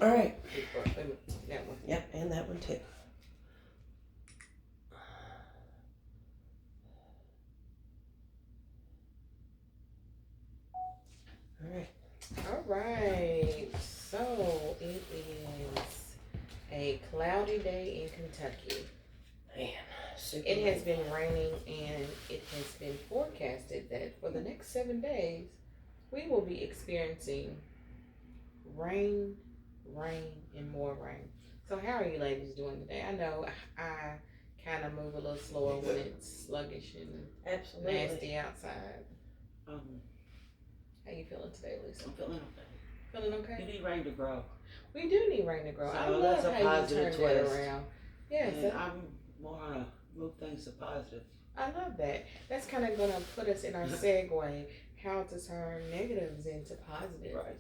All right. That one. Yep, and that one too. All right. All right. So it is a cloudy day in Kentucky. Man, It has been raining, and it has been forecasted that for the next 7 days, we will be experiencing rain, and more rain. So how are you ladies doing today? I know I kind of move a little slower when it's sluggish and absolutely nasty outside. Um, How you feeling today, Lisa? I'm feeling okay. Feeling okay? You need rain to grow. We do need rain to grow. So I love that's a how you positive turn that twist. around. Yes, And I'm more on to move things to positive. I love that. That's kind of going to put us in our segue, how to turn negatives into positive. Right.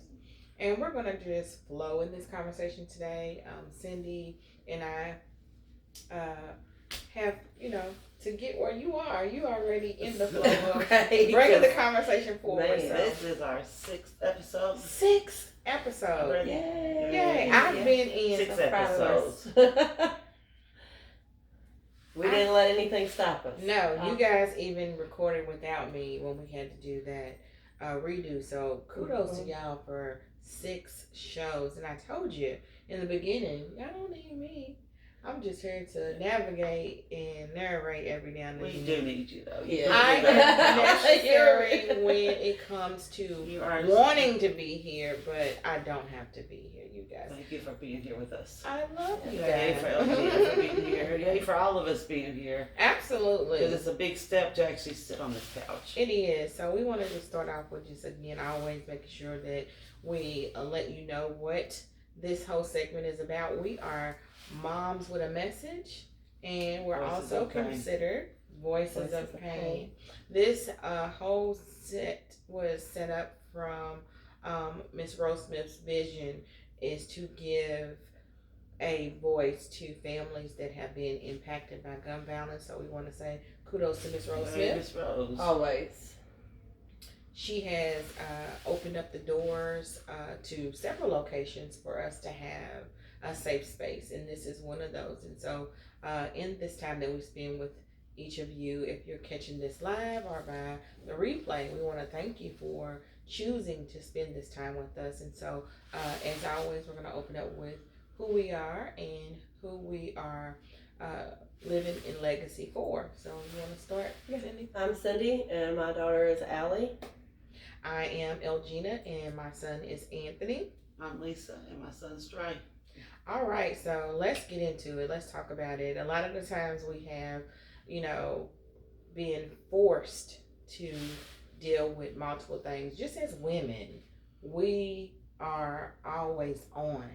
And we're going to just flow in this conversation today. Cyndee and I have, to get where you are, you already in the flow of Right. bringing the conversation forward. Man, So. This is our 6th episode. 6th episode. Already? Yay. I've been in 6 So proud of episodes. us. We didn't let anything stop us. No, you guys even recorded without me when we had to do that redo. So kudos to y'all for 6 shows. And I told you in the beginning, y'all don't need me. I'm just here to navigate and narrate every now and then. We do need you though. Yeah. I am necessary when it comes to You are wanting to be here, but I don't have to be here, you guys. Thank you for being here with us. I love you Yay guys. for Elgina for being here. Yay for all of us being here. Absolutely. Because it's a big step to actually sit on this couch. It is. So we wanted to start off with just, again, always making sure that we let you know what this whole segment is about. We are moms with a message, and we're Voices also of pain. considered voices Voices of of pain. pain. This whole set was set up from Miss Rose Smith's vision is to give a voice to families that have been impacted by gun violence. So we want to say kudos to Miss Rose Hey, Smith. Miss Rose. Always. She has opened up the doors to several locations for us to have a safe space, and this is one of those. And so in this time that we spend with each of you, if you're catching this live or by the replay, we want to thank you for choosing to spend this time with us. And so as always, we're going to open up with who we are and who we are living in legacy for. So you want to start, Cyndee? I'm Cyndee, and my daughter is Allie. I am Elgina, and my son is Anthony. I'm Lisa, and my son's Trey. All right, so let's get into it. Let's talk about it. A lot of the times we have, being forced to deal with multiple things. Just as women, we are always on.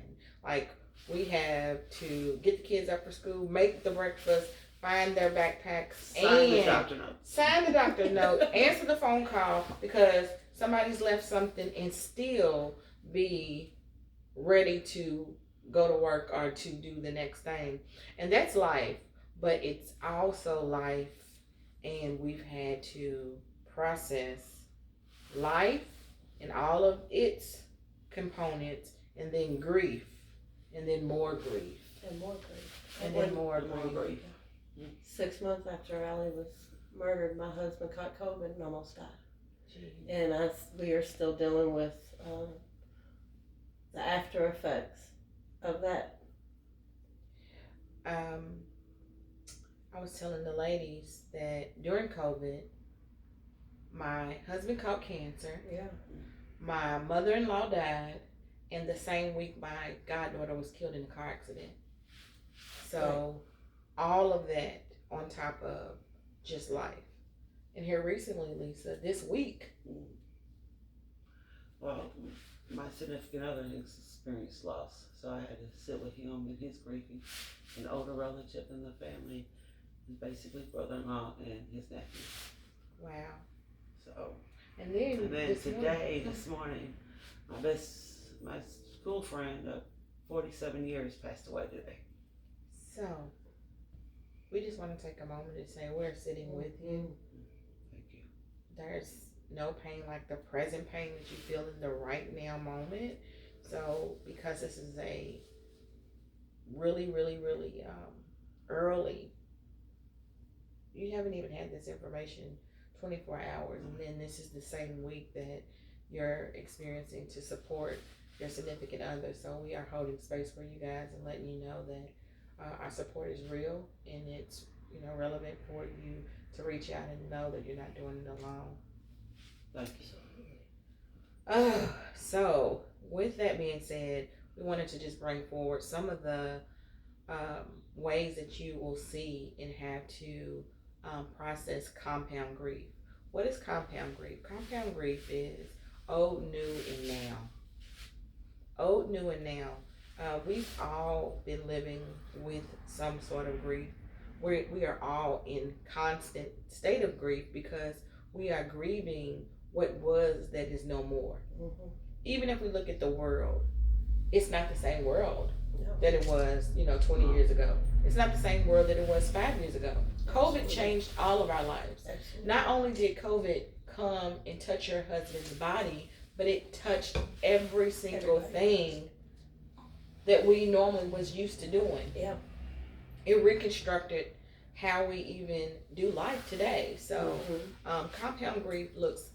Like, we have to get the kids up for school, make the breakfast, find their backpacks, Sign the and doctor note. sign the doctor note, answer the phone call because somebody's left something, and still be ready to go to work or to do the next thing. And that's life, but it's also life, and we've had to process life and all of its components, and then grief, and then more grief, And more grief. and then more grief. 6 months after Allie was murdered, my husband caught COVID and almost died. Jeez. And we are still dealing with the after effects of that. I was telling the ladies that during COVID, my husband caught cancer, Yeah. my mother-in-law died, and the same week my goddaughter was killed in a car accident. So all of that on top of just life. And here recently, Lisa, this week. Well, my significant other has experienced loss, so I had to sit with him and his grieving. An older relative in the family, his basically brother-in-law and his nephew. Wow. So, And then this morning, my school friend of 47 years passed away today. So we just want to take a moment to say we're sitting with you. Thank you. There's no pain like the present pain that you feel in the right now moment. So because this is a really, really, really early, you haven't even had this information 24 hours, and then this is the same week that you're experiencing to support your significant other. So we are holding space for you guys and letting you know that our support is real, and it's relevant for you to reach out and know that you're not doing it alone. Thank you. So with that being said, we wanted to just bring forward some of the ways that you will see and have to process compound grief. What is compound grief? Compound grief is old, new, and now. Old, new, and now. We've all been living with some sort of grief. We are all in constant state of grief because we are grieving what was that is no more. Mm-hmm. Even if we look at the world, it's not the same world No. that it was, 20 years ago. It's not the same world that it was 5 years ago. COVID changed all of our lives. Absolutely. Not only did COVID come and touch your husband's body, but it touched every single thing that we normally was used to doing. Yeah. It reconstructed how we even do life today. So compound grief looks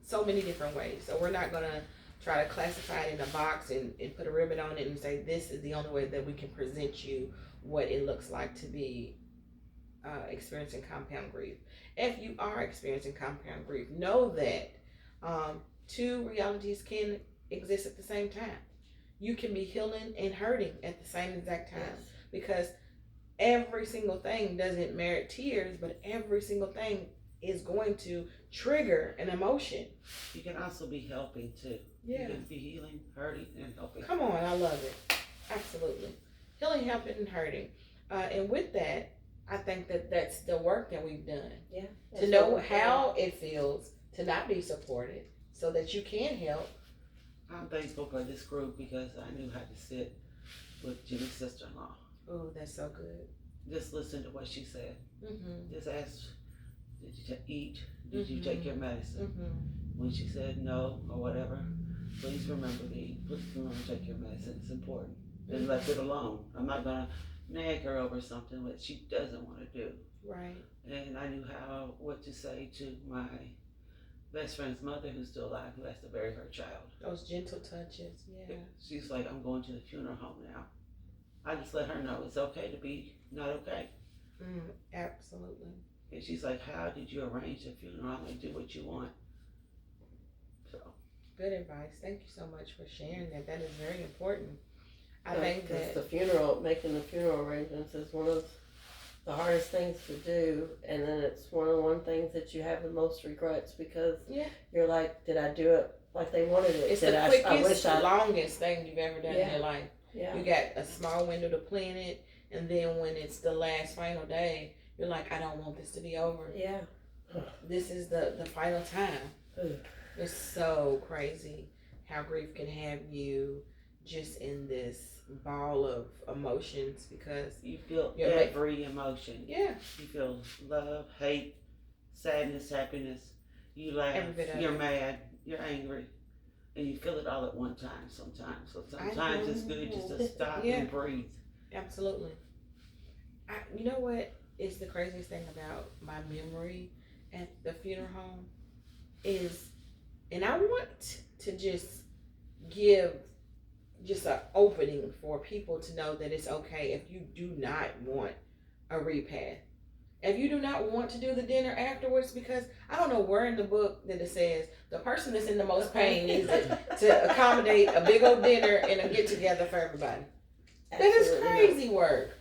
so many different ways. So we're not going to try to classify it in a box and put a ribbon on it and say this is the only way that we can present you what it looks like to be experiencing compound grief. If you are experiencing compound grief, know that two realities can exist at the same time. You can be healing and hurting at the same exact time. Yes. Because every single thing doesn't merit tears, but every single thing is going to trigger an emotion. You can also be helping too. Yeah. You can be healing, hurting, and helping. Come on, I love it. Absolutely. Healing, helping, and hurting. And with that, I think that that's the work that we've done. Yeah. To know how it feels to not be supported so that you can help. I'm thankful for this group because I knew how to sit with Jimmy's sister-in-law. Oh, that's so good. Just listen to what she said. Mm-hmm. Just ask, did you eat? Did you take your medicine? Mm-hmm. When she said no or whatever, please remember to eat. Please remember to take your medicine. It's important. Then left it alone. I'm not going to nag her over something that she doesn't want to do. Right. And I knew what to say to my best friend's mother who's still alive, who has to bury her child. Those gentle touches, yeah. She's like, I'm going to the funeral home now. I just let her know it's okay to be not okay. Absolutely. And she's like, how did you arrange the funeral? I'm going to do what you want. So. Good advice. Thank you so much for sharing that. That is very important. I think that making the funeral arrangements is one of the hardest things to do, and then it's one of the things that you have the most regrets because you're like, did I do it like they wanted it? It's did the quickest, longest thing you've ever done in your life. Yeah. You got a small window to plan it, and then when it's the last final day, you're like, I don't want this to be over. Yeah. This is the final time. It's so crazy how grief can have you just in this ball of emotions because you feel every emotion. Yeah. You feel love, hate, sadness, happiness. You laugh, you're mad, you're angry. And you feel it all at one time sometimes. So sometimes it's good just to stop and breathe. Absolutely. You know what is the craziest thing about my memory at the funeral home is, and I want to just give just an opening for people to know that it's okay if you do not want a repast. If you do not want to do the dinner afterwards, because I don't know where in the book that it says the person that's in the most pain needs to accommodate a big old dinner and a get together for everybody. That is crazy work.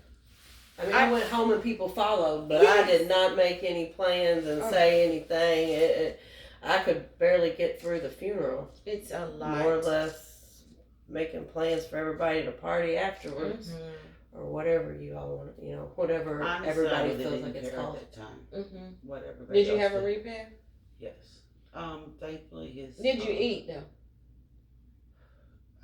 I mean, I went home and people followed, but I did not make any plans and say anything. I could barely get through the funeral. It's a lot. More or less making plans for everybody to party afterwards. Mm-hmm. Or whatever you all want, whatever everybody feels like it's called. At that time. Whatever. Did you have a repast? Yes. Thankfully his. Did you eat though?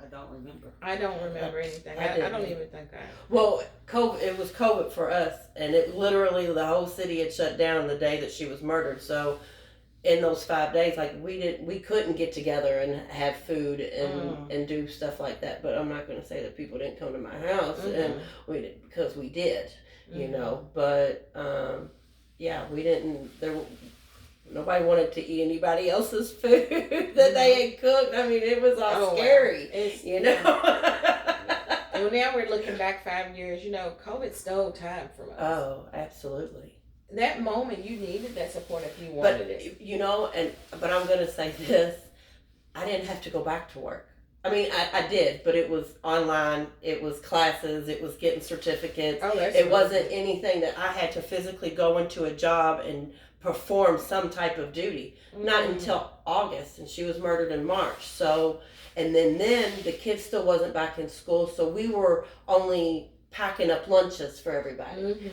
I don't remember. I don't remember anything. I don't even think I. Well, COVID. It was COVID for us, and it literally the whole city had shut down the day that she was murdered. So in those 5 days, like we couldn't get together and have food and do stuff like that. But I'm not going to say that people didn't come to my house, and we did, because we did, you know. But yeah, we didn't. Nobody wanted to eat anybody else's food that they had cooked. I mean, it was all scary, you know. And now we're looking back 5 years. You know, COVID stole time from us. Oh, absolutely. That moment, you needed that support if you wanted it. You know, but I'm going to say this. I didn't have to go back to work. I mean, I did, but it was online. It was classes. It was getting certificates. Oh, that's it wasn't anything that I had to physically go into a job and perform some type of duty. Not until August, and she was murdered in March. So, and then the kids still wasn't back in school, so we were only packing up lunches for everybody.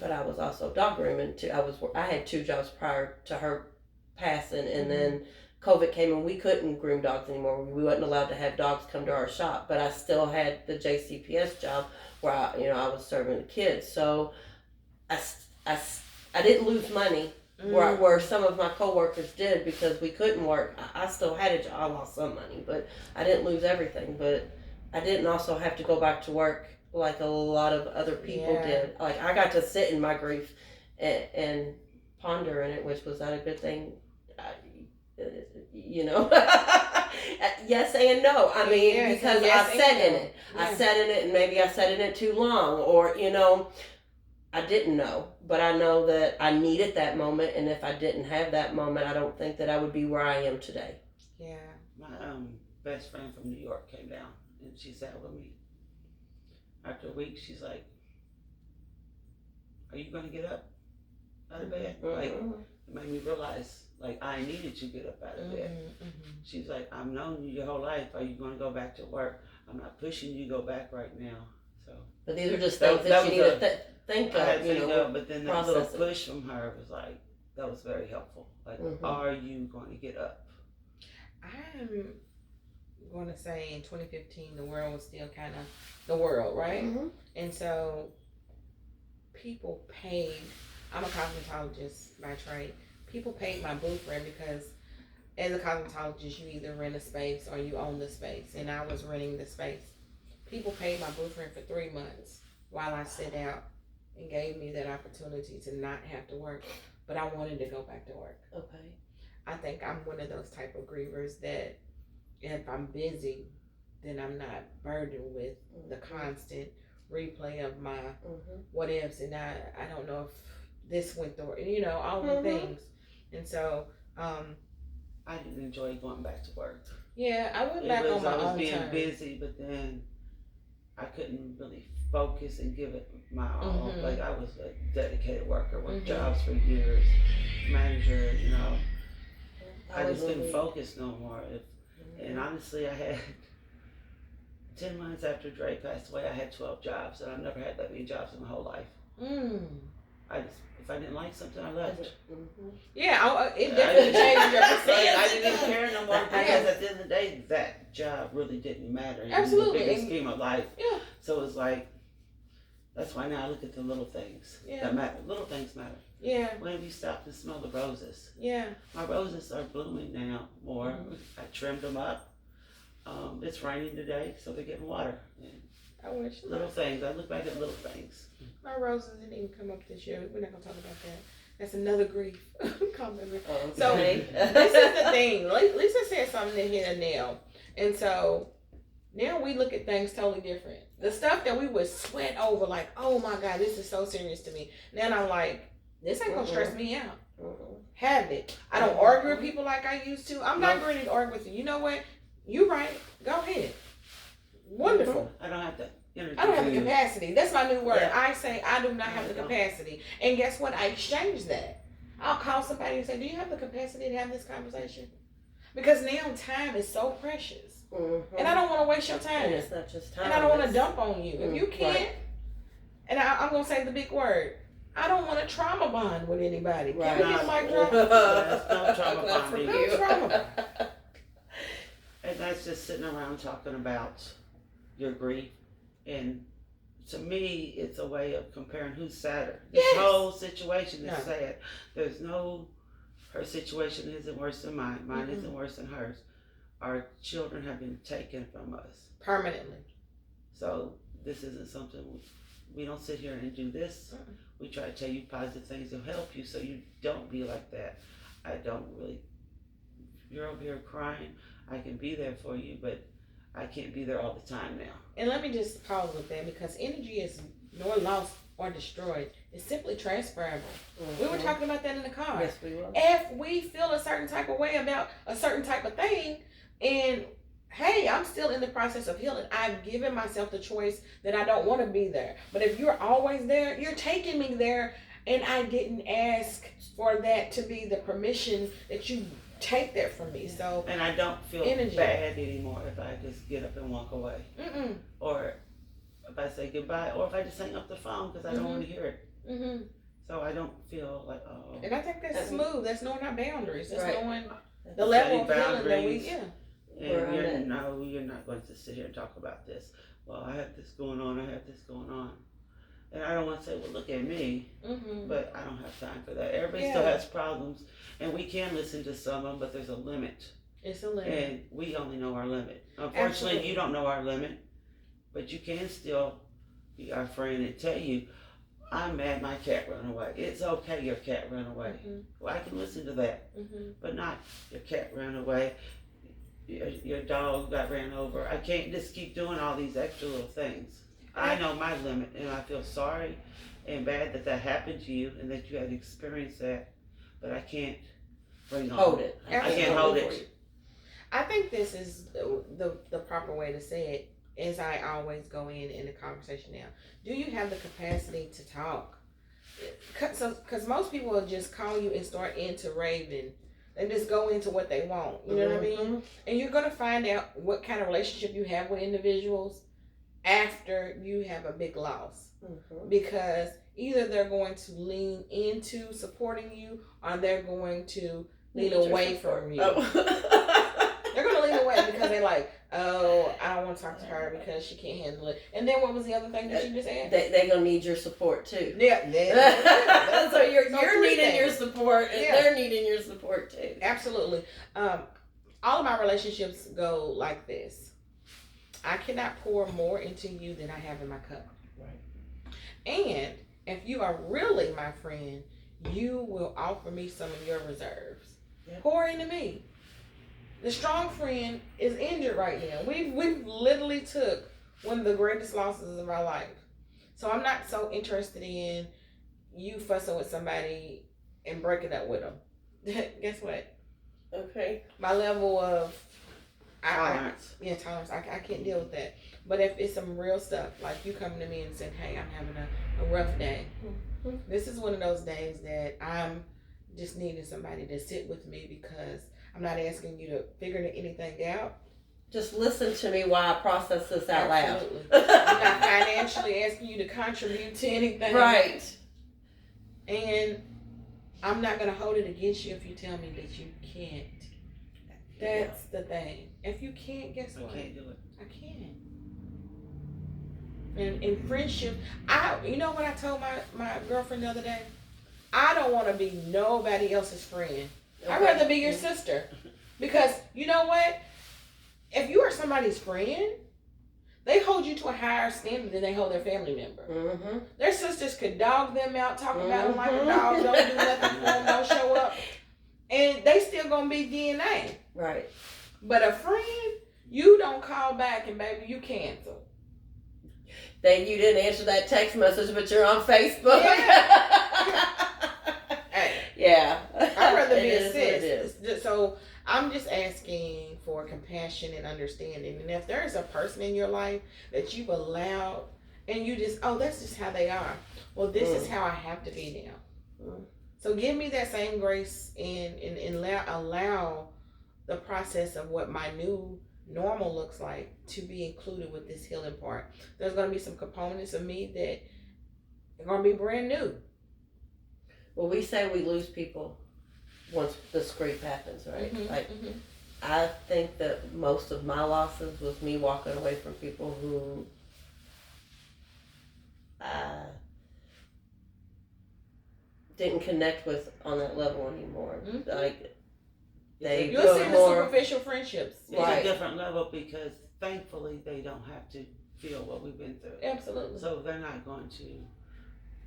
But I was also dog grooming too. I had 2 jobs prior to her passing, and then COVID came and we couldn't groom dogs anymore. We wasn't allowed to have dogs come to our shop. But I still had the JCPS job where I was serving the kids. So I didn't lose money where some of my coworkers did because we couldn't work. I still had a job. I lost some money, but I didn't lose everything. But I didn't also have to go back to work like a lot of other people did. Like, I got to sit in my grief and ponder in it, which was that a good thing? You know, yes and no. I mean, because I sat in it. Yeah. I sat in it, and maybe I sat in it too long, or, you know, I didn't know. But I know that I needed that moment, and if I didn't have that moment, I don't think that I would be where I am today. Yeah. My best friend from New York came down, and she sat with me. After a week, she's like, "Are you going to get up out of bed?" Like, it made me realize, like, I needed to get up out of bed. She's like, "I've known you your whole life. Are you going to go back to work? I'm not pushing you to go back right now." So, but these are just things that you need to think of, you know. But then that little push from her was like, that was very helpful. Like, are you going to get up? I'm going to say in 2015, the world was still kind of the world, right? And so people paid. I'm a cosmetologist by trade. People paid my booth rent because as a cosmetologist, you either rent a space or you own the space. And I was renting the space. People paid my booth rent for 3 months while I sat out and gave me that opportunity to not have to work. But I wanted to go back to work. Okay. I think I'm one of those type of grievers that if I'm busy, then I'm not burdened with the constant replay of my what ifs, and I don't know if this went through, you know, all the things. And so I didn't enjoy going back to work. Yeah, I went back on my own time. I was being busy, but then I couldn't really focus and give it my all. Like, I was a dedicated worker, worked jobs for years, manager, you know. I just couldn't focus no more. And honestly, I had 10 months after Dre passed away, I had 12 jobs, and I've never had that many jobs in my whole life. If I didn't like something, I left. Yeah, it definitely changed your perspective. I didn't care no more because at the end of the day, that job really didn't matter. Absolutely. In the bigger scheme of life. Yeah. So it's like, that's why now I look at the little things that matter. Little things matter. Yeah. When have you stopped to smell the roses? Yeah. My roses are blooming now more. I trimmed them up. It's raining today, so they're getting water. And I wish. Little things. I look back at little things. My roses didn't even come up this year. We're not gonna talk about that. That's another grief. So this is the thing. Lisa said something that hit a nail, and so now we look at things totally different. The stuff that we would sweat over, like, oh my God, this is so serious to me. Now I'm like, this ain't gonna stress me out. Have it. I don't argue with people like I used to. I'm not ready to argue with you. You know what? You right. Go ahead. Wonderful. I don't have to. I don't have the capacity. That's my new word. Yeah. I say I do not have the capacity. And guess what? I exchange that. I'll call somebody and say, do you have the capacity to have this conversation? Because now time is so precious. And I don't want to waste your time. And it's not just time. And I don't want to dump on you. If you can't, and I'm going to say the big word, I don't want to trauma bond with anybody. Can we get a mic drop? No trauma bonding. No trauma. And that's just sitting around talking about your grief. And to me, it's a way of comparing who's sadder. This whole situation is sad. There's no her situation isn't worse than mine. Mine isn't worse than hers. Our children have been taken from us. Permanently. So this isn't something, we don't sit here and do this. We try to tell you positive things to help you so you don't be like that. I don't really, if you're over here crying, I can be there for you, but I can't be there all the time now. And let me just pause with that, because energy is nor lost or destroyed. It's simply transferable. We were talking about that in the car. Yes, we were. If we feel a certain type of way about a certain type of thing, and hey, I'm still in the process of healing, I've given myself the choice that I don't want to be there. But if you're always there, you're taking me there, and I didn't ask for that to be the permission that you take that from me. So, and I don't feel bad anymore if I just get up and walk away. Or if I say goodbye, or if I just hang up the phone because I don't want to hear it. So I don't feel like, oh. And I think that's smooth. That's knowing our boundaries. That's knowing the Setting level of healing that boundaries. we, And you're not going to sit here and talk about this. Well, I have this going on. I have this going on. And I don't want to say, well, look at me. But I don't have time for that. Everybody still has problems. And we can listen to some of them, but there's a limit. It's a limit. And we only know our limit. Unfortunately, you don't know our limit. But you can still be our friend and tell you, I'm mad my cat ran away. It's okay your cat ran away. Well, I can listen to that. But not your cat ran away. Your dog got ran over. I can't just keep doing all these extra little things. I know my limit, and I feel sorry and bad that that happened to you and that you had experienced that. But I can't bring on. Hold it. I can't hold it. I think this is the proper way to say it, as I always go in the conversation now. Do you have the capacity to talk? Because most people will just call you and start into raving. They just go into what they want. You know what I mean? And you're going to find out what kind of relationship you have with individuals after you have a big loss. Because either they're going to lean into supporting you, or they're going to lean away from you. They're going to lean away because they're like, oh, I don't want to talk to her because she can't handle it. And then what was the other thing that you just asked? They're going to need your support too. Yeah. So you're needing your support, and they're needing your support too. Absolutely. All of my relationships go like this. I cannot pour more into you than I have in my cup. Right. And if you are really my friend, you will offer me some of your reserves. Yep. Pour into me. The strong friend is injured right now. We've literally took one of the greatest losses of our life. So I'm not so interested in you fussing with somebody and breaking up with them. Guess what? Okay. My level of tolerance. Tolerance. I can't deal with that. But if it's some real stuff, like you coming to me and saying, hey, I'm having a rough day. This is one of those days that I'm just needing somebody to sit with me, because I'm not asking you to figure anything out. Just listen to me while I process this out loud. I'm not financially asking you to contribute to anything. Right. And I'm not going to hold it against you if you tell me that you can't. That's the thing. If you can't, guess what? I can't do it. I can't. And in friendship, you know what I told my girlfriend the other day? I don't want to be nobody else's friend. Okay. I'd rather be your sister. Because you know what? If you are somebody's friend, they hold you to a higher standard than they hold their family member. Their sisters could dog them out, talk about them like a dog, don't do nothing for them, don't show up. And they still going to be DNA. Right. But a friend, you don't call back and baby, you cancel. Then you didn't answer that text message, but you're on Facebook. Yeah. I'd rather be a sis. So I'm just asking for compassion and understanding. And if there is a person in your life that you've allowed and you just, that's just how they are. Well, this is how I have to be now. So give me that same grace and allow the process of what my new normal looks like to be included with this healing part. There's going to be some components of me that are going to be brand new. Well, we say we lose people once the scrape happens, right? I think that most of my losses was me walking away from people who didn't connect with on that level anymore. Mm-hmm. Like they you'll see the superficial friendships. It's a different level because thankfully they don't have to feel what we've been through. Absolutely. So they're not going to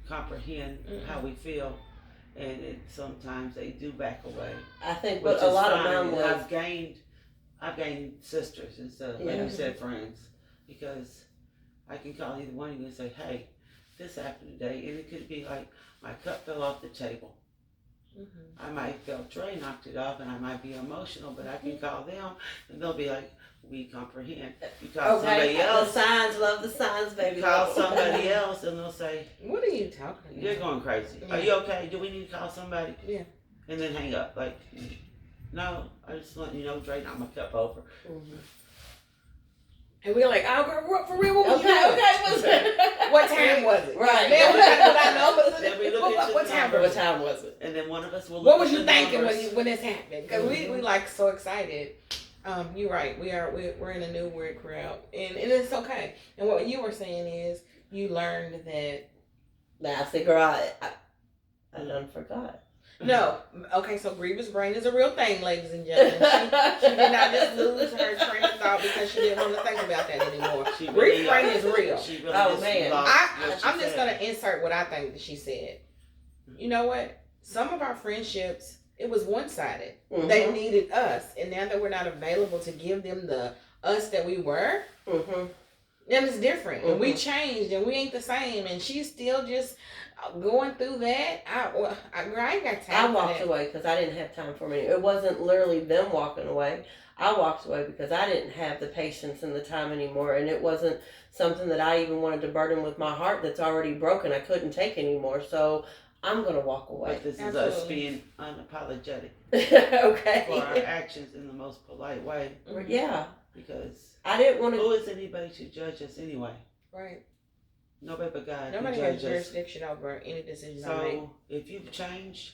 comprehend how we feel, and sometimes they do back away. I think, but a lot of mine was I've gained sisters instead of, like you said, friends, because I can call either one of you and say, hey, this happened today, and it could be like my cup fell off the table. I might feel Trey knocked it off, and I might be emotional, but I can call them, and they'll be like, we comprehend. You call somebody else. The signs, love the signs, baby. You call somebody else, and they'll say, what are you talking about? You're going crazy. Are you okay? Do we need to call somebody? Yeah. And then hang up. Like, no, I just want you to know, Dre knocked my cup over. And we're like, oh, girl, for real, what was you doing? Okay, what time was it? Right. Then I know, but then we look into what time was it? And then one of us will look what was at you the thinking numbers. when this happened? Because we like so excited. You're right. We're in a new weird crowd, and it's okay. And what you were saying is you learned that. Now I say, girl, I done forgot. No. Okay, so grievous brain is a real thing, ladies and gentlemen. She did not just lose her train of thought because she didn't want to think about that anymore. Grievous brain is real. She really man. I'm just going to insert what I think that she said. You know what? Some of our friendships, it was one-sided. They needed us. And now that we're not available to give them the us that we were, then it's different. And we changed and we ain't the same. And she's still just going through that. I ain't got time. I walked away because I didn't have time for me. It wasn't literally them walking away. I walked away because I didn't have the patience and the time anymore, and it wasn't something that I even wanted to burden with my heart that's already broken. I couldn't take anymore, so I'm gonna walk away. But this is us being unapologetic okay. for our actions in the most polite way. Yeah. Because I didn't want to. Who is anybody to judge us anyway? Right. Nobody but God. Nobody has jurisdiction over any decision I make. So if you've changed,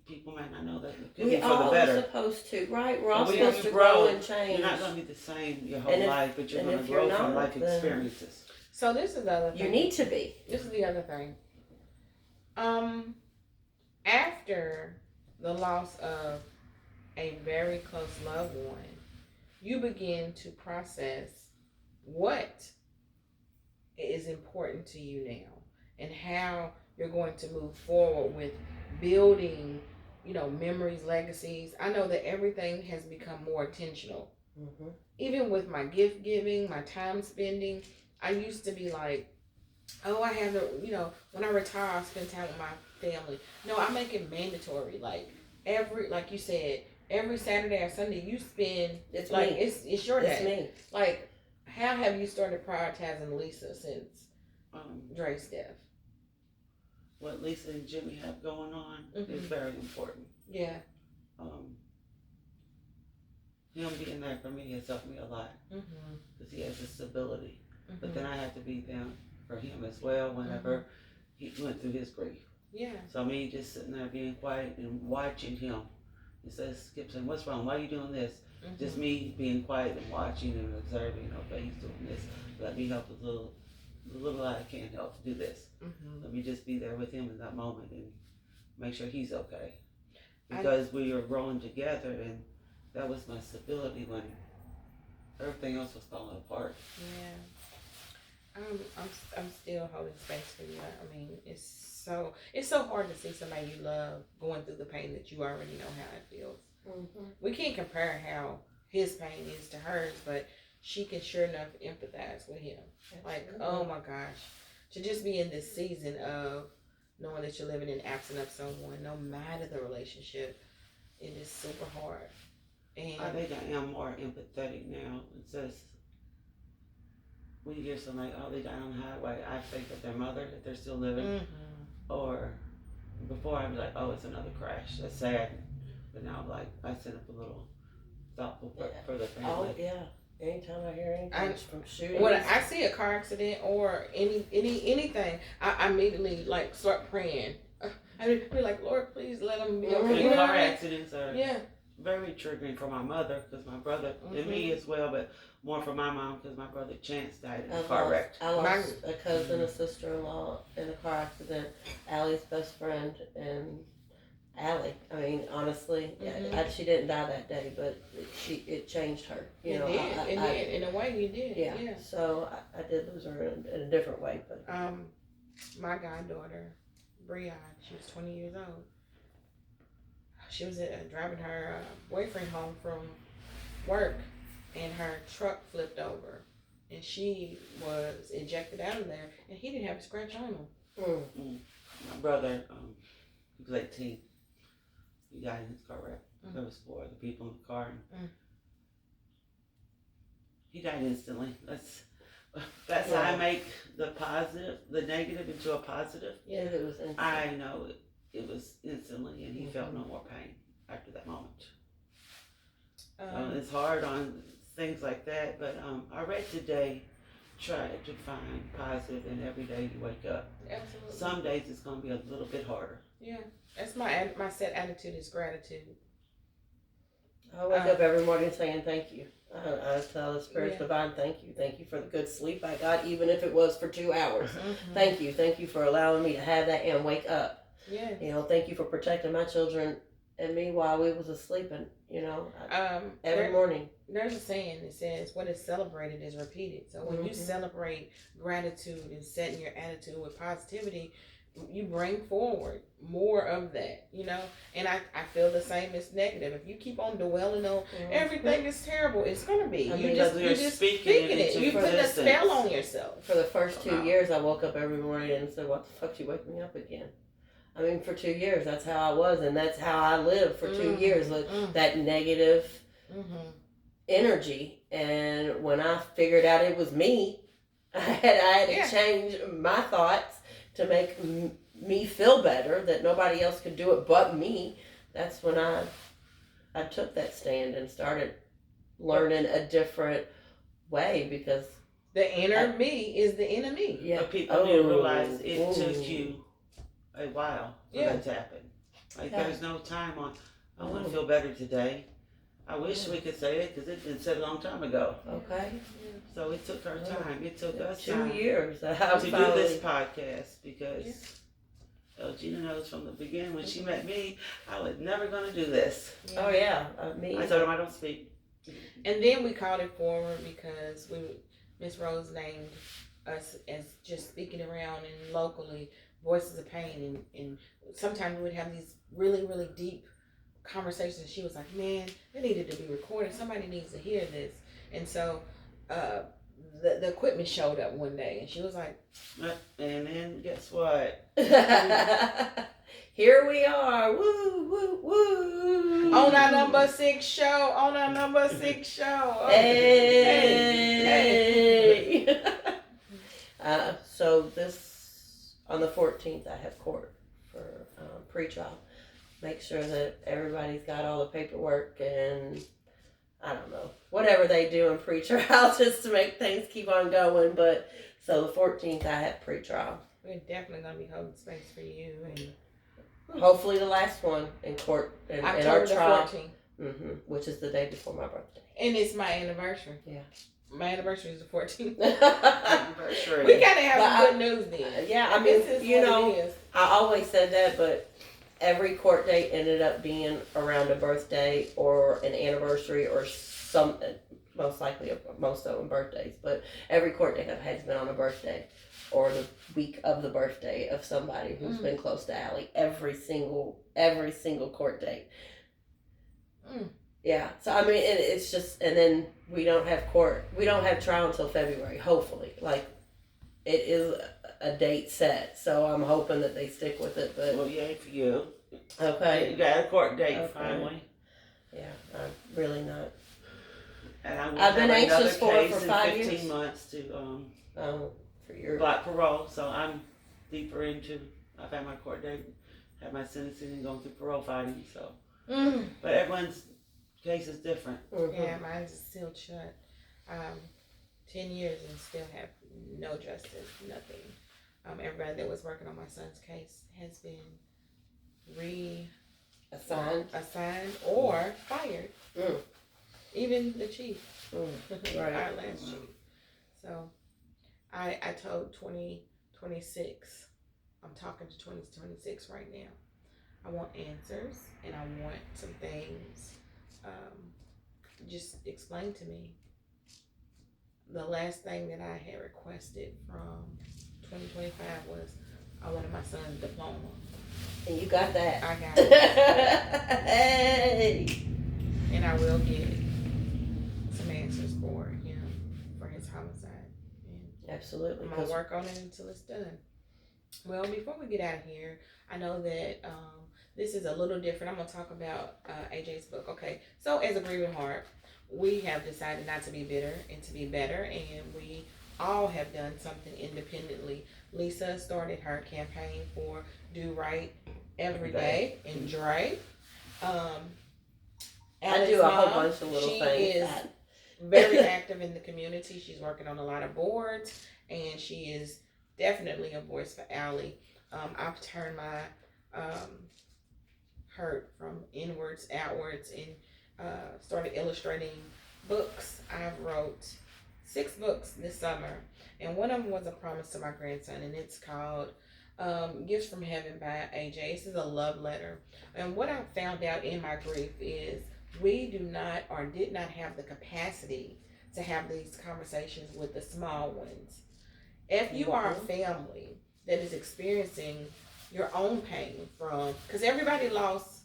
people might not know that. It could We be for all the better. are supposed to, right? We're all But supposed to grow and change. You're not going to be the same your whole life, but you're going to grow from life experiences. So this is the other thing. You need to be. This is the other thing. After the loss of a very close loved one, you begin to process what is important to you now and how you're going to move forward with building, memories, legacies. I know that everything has become more intentional. Even with my gift giving, my time spending, I used to be like, oh, I have to, when I retire, I'll spend time with my family. No, I make it mandatory. Like you said, every Saturday or Sunday you spend. It's like me. It's your day. It's me. Like, how have you started prioritizing Lisa since Dre's death? What Lisa and Jimmy have going on is very important. Yeah. Him being there for me has helped me a lot because he has a stability. But then I have to be there for him as well whenever he went through his grief. Yeah. So me just sitting there being quiet and watching him. He says, Skip saying, what's wrong? Why are you doing this? Just me being quiet and watching and observing, okay, he's doing this. Let me help the little I can help do this. Let me just be there with him in that moment and make sure he's okay. Because we were growing together and that was my stability when everything else was falling apart. Yeah. I'm still holding space for you. I mean, it's so hard to see somebody you love going through the pain that you already know how it feels. We can't compare how his pain is to hers, but she can sure enough empathize with him. Like, oh my gosh, to just be in this season of knowing that you're living in absence of someone, no matter the relationship, it is super hard. And I think I am more empathetic now. It says, when you hear somebody, oh, they died on the highway, I think of their mother, if they're still living. Or before I'd be like, oh, it's another crash. That's sad. But now I'm like, I send up a little thoughtful for the family. Oh, yeah. Anytime I hear anything from shooting. When I see a car accident or anything, I immediately start praying. I mean, be like, Lord, please let them be okay. Car accidents are very triggering for my mother because my brother and me as well, but more for my mom because my brother Chance died in a car wreck. I lost a cousin, a sister-in-law in a car accident. Allie's best friend, and Allie. I mean, honestly, she didn't die that day, but it changed her. You know, it did. In a way, you did. Yeah. So I did lose her in a different way, but my goddaughter, Brianne, she was 20 years old. She was driving her boyfriend home from work, and her truck flipped over, and she was ejected out of there, and he didn't have a scratch on him. My brother, he was 18. He died in his car wreck. There was 4 other people in the car. He died instantly. That's how I make the negative into a positive. Yeah, it was instant. I know it was instantly, and he felt no more pain after that moment. So it's hard on things like that, but I read today, try to find positive in every day you wake up. Absolutely. Some days it's going to be a little bit harder. Yeah, that's my set attitude is gratitude. I wake up every morning saying thank you. I tell the Spirit Divine, thank you for the good sleep I got, even if it was for 2 hours. Thank you for allowing me to have that and wake up. Yeah. You know, thank you for protecting my children and me while we was asleep, and you know, every morning. There's a saying that says, "What is celebrated is repeated." So when you celebrate gratitude and setting your attitude with positivity, you bring forward more of that, you know. And I feel the same as negative. If you keep on dwelling on everything is terrible, it's gonna be. You're just speaking it. You put a spell on yourself. For the first 2 years, I woke up every morning and said, "What the fuck? You wake me up again?" I mean, for 2 years, that's how I was, and that's how I lived for 2 years with that negative energy. And when I figured out it was me, I had to change my thoughts to make me feel better, that nobody else could do it but me. That's when I took that stand and started learning a different way, because the inner me is the enemy. Yeah, but people need to realize it took you a while for that to happen. Like there's no time on, I want to feel better today. I wish we could say it because it's been said a long time ago. Okay. So it took her time. It took us 2 years to do this podcast, because Elgina knows from the beginning when she met me, I was never going to do this. Oh yeah, me. I told him I don't speak. And then we called it forward because Miss Rose named us as just speaking around and locally voices of pain, and sometimes we would have these really, really deep conversations. She was like, "Man, it needed to be recorded. Somebody needs to hear this." And so the equipment showed up one day, and she was like, and then guess what? Here we are. Woo, woo, woo. On our number 6 show. Oh, hey. So on the 14th, I have court for pre-trial. Make sure that everybody's got all the paperwork and I don't know, whatever they do in pre-trial just to make things keep on going. But so the 14th, I have pre-trial. We're definitely going to be holding space for you. And hopefully the last one in court in our trial. 14th. Which is the day before my birthday. And it's my anniversary. Yeah. My anniversary is the 14th. Anniversary. We gotta have some good news then. Yeah, I mean, you know, I always said that, but every court date ended up being around a birthday or an anniversary or some, most likely most of them birthdays, but every court date I've had has been on a birthday or the week of the birthday of somebody who's been close to Allie. Every single court date. Yeah, so I mean, it's just, and then we don't have trial until February, hopefully. Like, it is a date set, so I'm hoping that they stick with it, but... Well, yay for you. Okay. You got a court date, finally. Yeah, I'm really not... And I've been anxious for 5 years. 15 months to, for your... block parole, so I'm deeper into, I've had my court date, had my sentencing and going through parole fighting, so... But everyone's case is different. Yeah, mine's still shut. 10 years and still have no justice, nothing. Everybody that was working on my son's case has been assigned or fired. Even the chief, Right. our last chief. So I told 2026, I'm talking to 2026 right now. I want answers and I want some things just explained to me. The last thing that I had requested from 2025 was I wanted my son's diploma. And you got that. I got it. Hey! And I will get some answers for him for his homicide. And Absolutely. I'm gonna work on it until it's done. Well, before we get out of here, I know that this is a little different. I'm gonna talk about AJ's book. Okay, so as a grieving heart, we have decided not to be bitter and to be better, and we all have done something independently. Lisa started her campaign for Do Right Every Day, and Dre. I do a whole bunch of little things. She is very active in the community. She's working on a lot of boards, and she is definitely a voice for Allie. I've turned my hurt from inwards, outwards, and started illustrating books. I've wrote 6 books this summer, and one of them was a promise to my grandson, and it's called Gifts from Heaven by AJ. This is a love letter. And what I found out in my grief is we do not or did not have the capacity to have these conversations with the small ones. If you are a family that is experiencing your own pain from, because everybody lost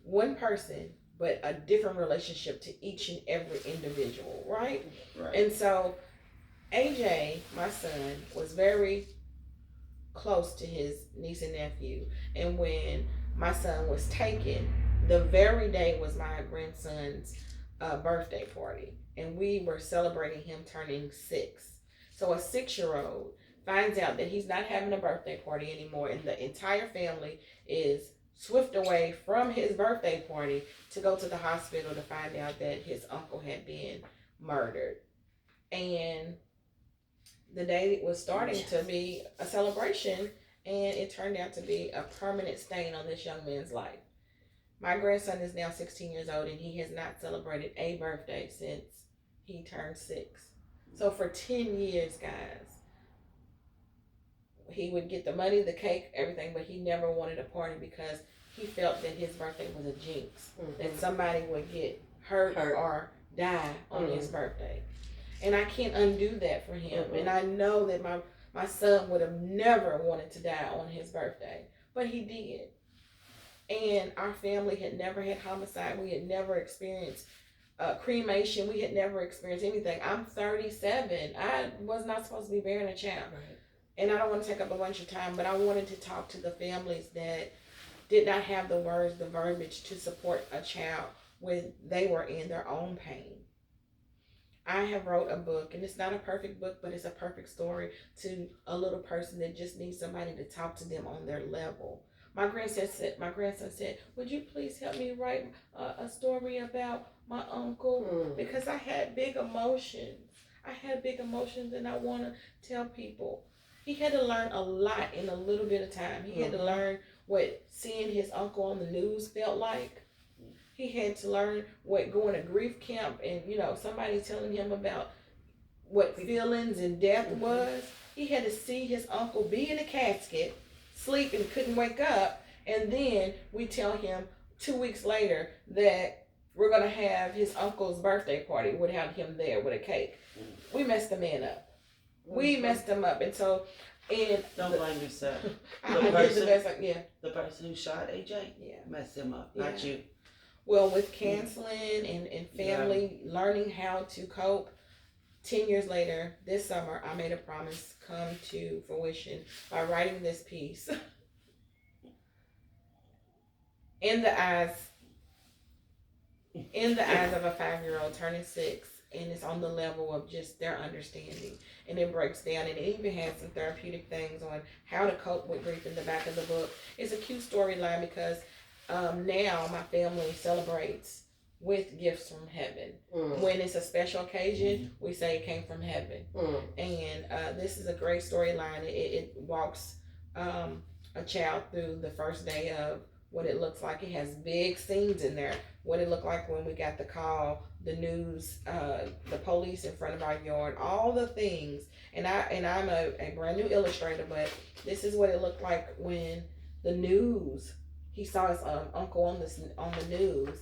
one person, but a different relationship to each and every individual, right? Right. And so AJ, my son, was very close to his niece and nephew. And when my son was taken, the very day was my grandson's birthday party. And we were celebrating him turning 6. So a 6-year-old finds out that he's not having a birthday party anymore, and the entire family is swift away from his birthday party to go to the hospital to find out that his uncle had been murdered. And the day was starting to be a celebration, and it turned out to be a permanent stain on this young man's life. My grandson is now 16 years old, and he has not celebrated a birthday since he turned 6. So for 10 years, guys, he would get the money, the cake, everything, but he never wanted a party because he felt that his birthday was a jinx, that somebody would get hurt. Or die on his birthday. And I can't undo that for him. And I know that my son would have never wanted to die on his birthday, but he did. And our family had never had homicide. We had never experienced cremation. We had never experienced anything. I'm 37. I was not supposed to be bearing a child. Right. And I don't want to take up a bunch of time, but I wanted to talk to the families that did not have the words, the verbiage to support a child when they were in their own pain. I have wrote a book, and it's not a perfect book, but it's a perfect story to a little person that just needs somebody to talk to them on their level. My grandson said, would you please help me write a story about my uncle? Because I had big emotions. And I want to tell people. He had to learn a lot in a little bit of time. He had to learn what seeing his uncle on the news felt like. He had to learn what going to grief camp and, somebody telling him about what feelings and death was. He had to see his uncle be in a casket, sleep and couldn't wake up, and then we tell him 2 weeks later that we're going to have his uncle's birthday party without him there with a cake. We messed the man up. We messed him up. And so, don't blame yourself. The person who shot AJ messed him up, not you. Well, with canceling and family learning how to cope, 10 years later, this summer, I made a promise come to fruition by writing this piece. In the eyes of a 5-year-old turning 6, and it's on the level of just their understanding. And it breaks down, and it even has some therapeutic things on how to cope with grief in the back of the book. It's a cute storyline because now my family celebrates with gifts from heaven. When it's a special occasion, we say it came from heaven. And this is a great storyline. It walks a child through the first day of what it looks like. It has big scenes in there. What it looked like when we got the call, the news, the police in front of our yard, all the things. And I'm a brand new illustrator, but this is what it looked like when the news. He saw his uncle on the news.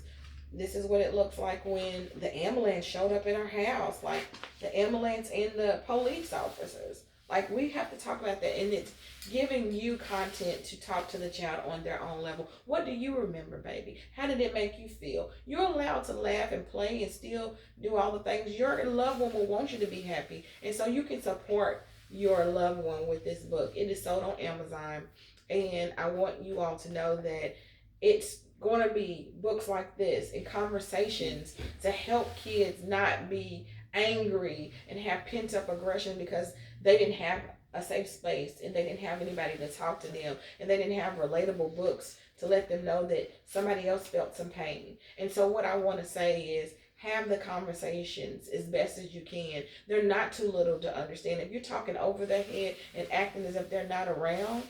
This is what it looks like when the ambulance showed up at our house, like the ambulance and the police officers. Like, we have to talk about that, and it's giving you content to talk to the child on their own level. What do you remember, baby? How did it make you feel? You're allowed to laugh and play and still do all the things. Your loved one will want you to be happy, and so you can support your loved one with this book. It is sold on Amazon, and I want you all to know that it's going to be books like this and conversations to help kids not be angry and have pent-up aggression because they didn't have a safe space and they didn't have anybody to talk to them, and they didn't have relatable books to let them know that somebody else felt some pain. And so what I want to say is, have the conversations as best as you can. They're not too little to understand. If you're talking over their head and acting as if they're not around,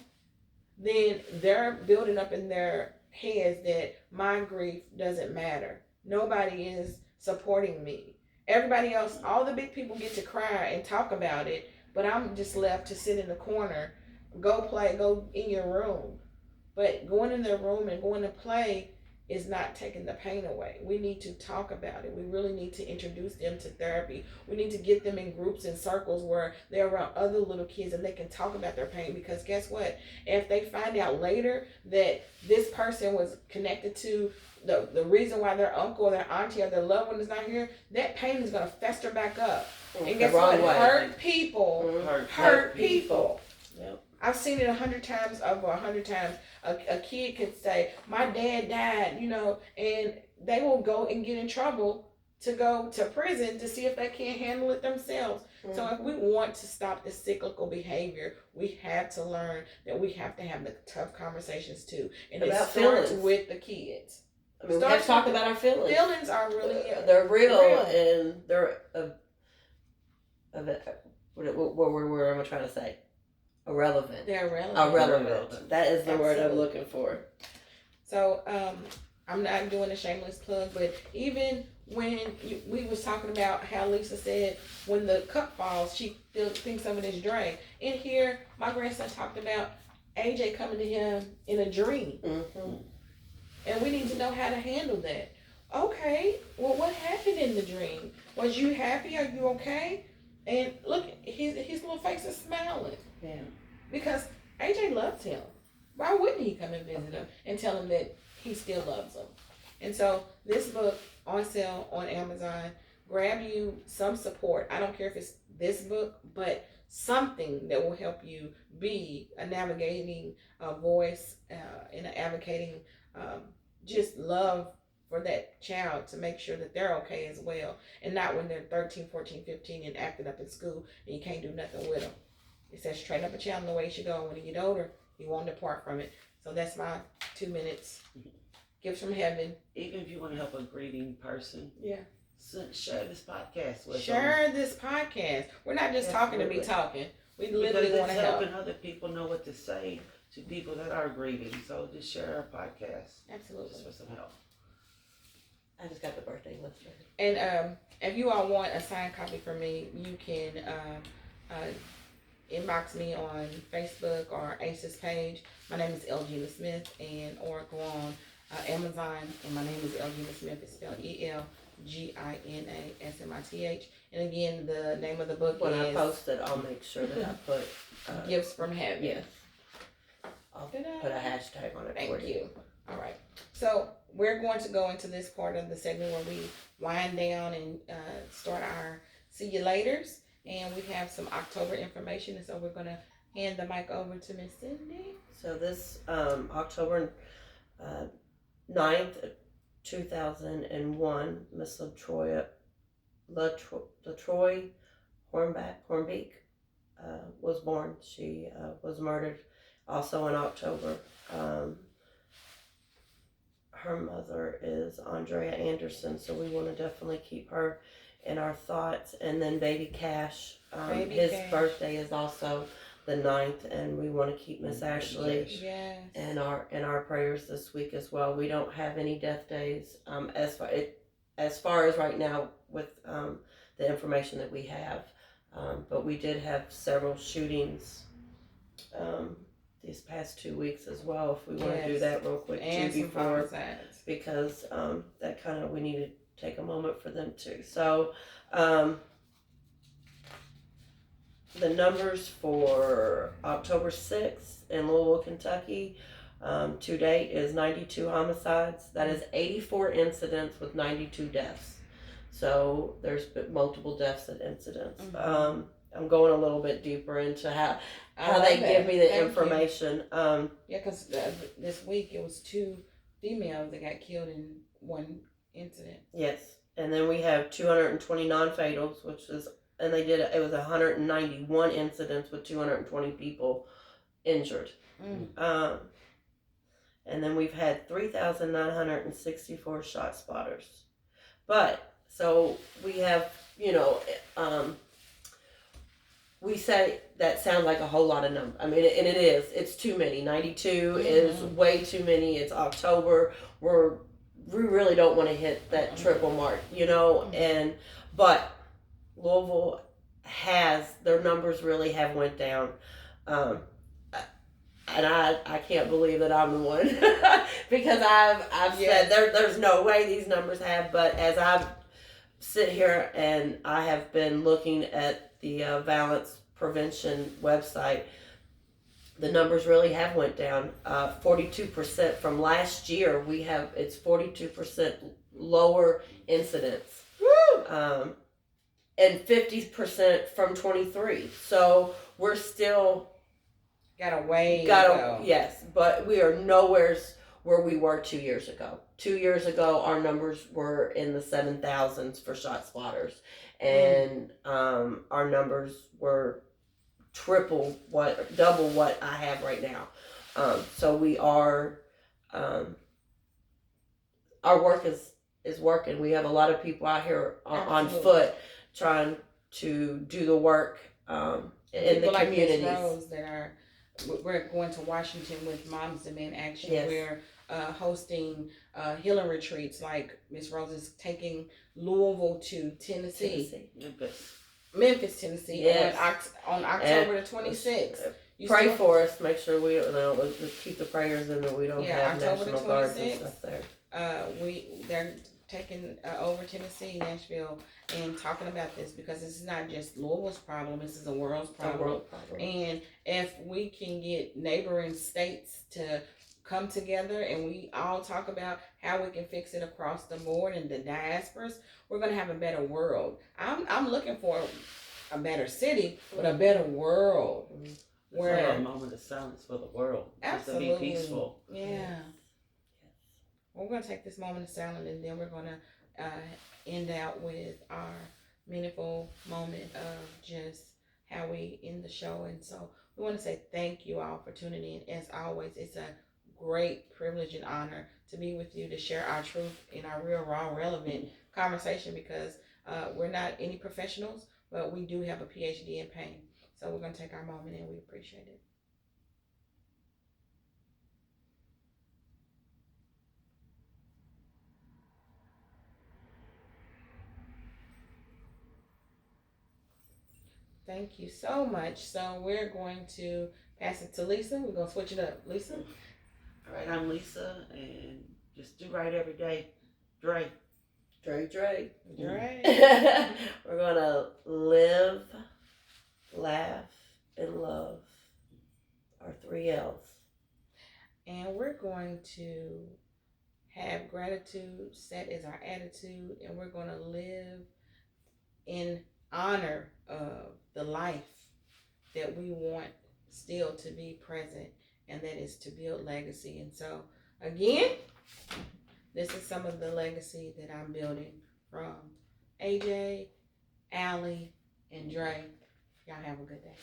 then they're building up in their heads that my grief doesn't matter. Nobody is supporting me. Everybody else, all the big people get to cry and talk about it, but I'm just left to sit in the corner. Go play, go in your room. But going in their room and going to play is not taking the pain away. We need to talk about it. We really need to introduce them to therapy. We need to get them in groups and circles where they're around other little kids and they can talk about their pain. Because guess what? If they find out later that this person was connected to the reason why their uncle or their auntie or their loved one is not here, that pain is going to fester back up. And guess what? Hurt people hurt people. Yep. I've seen it 100 times over 100 times. A kid could say, my dad died, and they will go and get in trouble to go to prison to see if they can't handle it themselves. Mm-hmm. So if we want to stop this cyclical behavior, we have to learn that we have to have the tough conversations too. And it starts with the kids. I mean, we have to talk about our feelings. Feelings are really... They're real. And they're... what am I trying to say? Irrelevant. They're irrelevant. Irrelevant. That is the word I'm looking for. So, I'm not doing a shameless plug, but even when we was talking about how Lisa said when the cup falls, she thinks of it as drain. In here, my grandson talked about AJ coming to him in a dream. Mm-hmm. And we need to know how to handle that. Okay, well, what happened in the dream? Was you happy? Are you okay? And look, his little face is smiling. Yeah. Because AJ loves him. Why wouldn't he come and visit him and tell him that he still loves him? And so this book on sale on Amazon, grab you some support. I don't care if it's this book, but something that will help you be a navigating voice and an advocating just love for that child to make sure that they're okay as well. And not when they're 13, 14, 15 and acting up in school and you can't do nothing with them. It says train up a child in the way he should go, and when he get older, he won't depart from it. So that's my 2 minutes. Gifts from heaven. Even if you want to help a grieving person, share this podcast with them. Share this podcast. We're not just talking to be talking. We literally want to help. Helping other people know what to say to people that are grieving. So just share our podcast. Absolutely. Just for some help. I just got the birthday list. And if you all want a signed copy from me, you can inbox me on Facebook or ACES page. My name is Elgina Smith, or go on Amazon, and my name is Elgina Smith. It's spelled ELGINASMITH. And again, the name of the book when is... I post it, I'll make sure that I put... Gifts from Heaven. Yes. I'll put a hashtag on it. Thank you. All right. So we're going to go into this part of the segment where we wind down and start our see you laters. And we have some October information, and so we're going to hand the mic over to Miss Cyndee. So this October 9th, 2001, Miss LaTroy Hornbeek was born. She was murdered also in October. Her mother is Andrea Anderson, so we want to definitely keep her in our thoughts. And then baby Cash, his birthday is also the 9th, and we want to keep Miss Ashley Yes. in our prayers this week as well. We don't have any death days as far as right now with the information that we have, but we did have several shootings these past 2 weeks as well. If we want to do that real quick and too before, homicides. because that kind of we need to take a moment for them too. So the numbers for October 6th in Louisville, Kentucky, to date is 92 homicides. That is 84 incidents with 92 deaths. So there's been multiple deaths at incidents. Mm-hmm. I'm going a little bit deeper into how they give me the information. Yeah, because this week it was 2 females that got killed in one incident. Yes, and then we have 220 non-fatals, and they did it was 191 incidents with 220 people injured. And then we've had 3,964 shot spotters. But so we have, we say that sounds like a whole lot of numbers. I mean, and it is. It's too many. 92 is way too many. It's October. We really don't want to hit that triple mark, but Louisville their numbers really have went down. And I can't believe that I'm the one because I've said there's no way these numbers have, but as I sit here and I have been looking at the violence prevention website, the numbers really have went down. 42% from last year. It's 42% lower incidents. Woo! And 50% from 23. So we're still got a way to go. Yes, but we are nowhere where we were 2 years ago. 2 years ago, our numbers were in the 7,000s for shot spotters, and our numbers were double what I have right now. So we are, our work is working. We have a lot of people out here on foot trying to do the work in the communities. Like Rose that we're going to Washington with Moms Demand Action. Yes. We're hosting healing retreats. Like Miss Rose is taking Louisville to Tennessee. Memphis, Tennessee. Yes. On October the 26th. Pray for us. Make sure we keep the prayers in that we don't have October National Guards and stuff there. They're taking over Tennessee, Nashville, and talking about this because this is not just Louisville's problem. This is a world's problem. And if we can get neighboring states to come together and we all talk about how we can fix it across the board and the diasporas, we're going to have a better world. I'm looking for a better city, but a better world. Where a moment of silence for the world. Absolutely. Just to be peaceful. Yeah. Well, we're going to take this moment of silence and then we're going to end out with our meaningful moment of just how we end the show. And so we want to say thank you all for tuning in. As always, it's a great privilege and honor to be with you to share our truth in our real, raw, relevant conversation because we're not any professionals, but we do have a PhD in pain. So we're going to take our moment and we appreciate it. Thank you so much. So we're going to pass it to Lisa. We're going to switch it up. Lisa? All right, I'm Lisa, and just do right every day. Dre. Dre. Dre. We're going to live, laugh, and love. Our 3 L's. And we're going to have gratitude set as our attitude, and we're going to live in honor of the life that we want still to be present, and that is to build legacy. And so, again, this is some of the legacy that I'm building from AJ, Allie, and Dre. Y'all have a good day.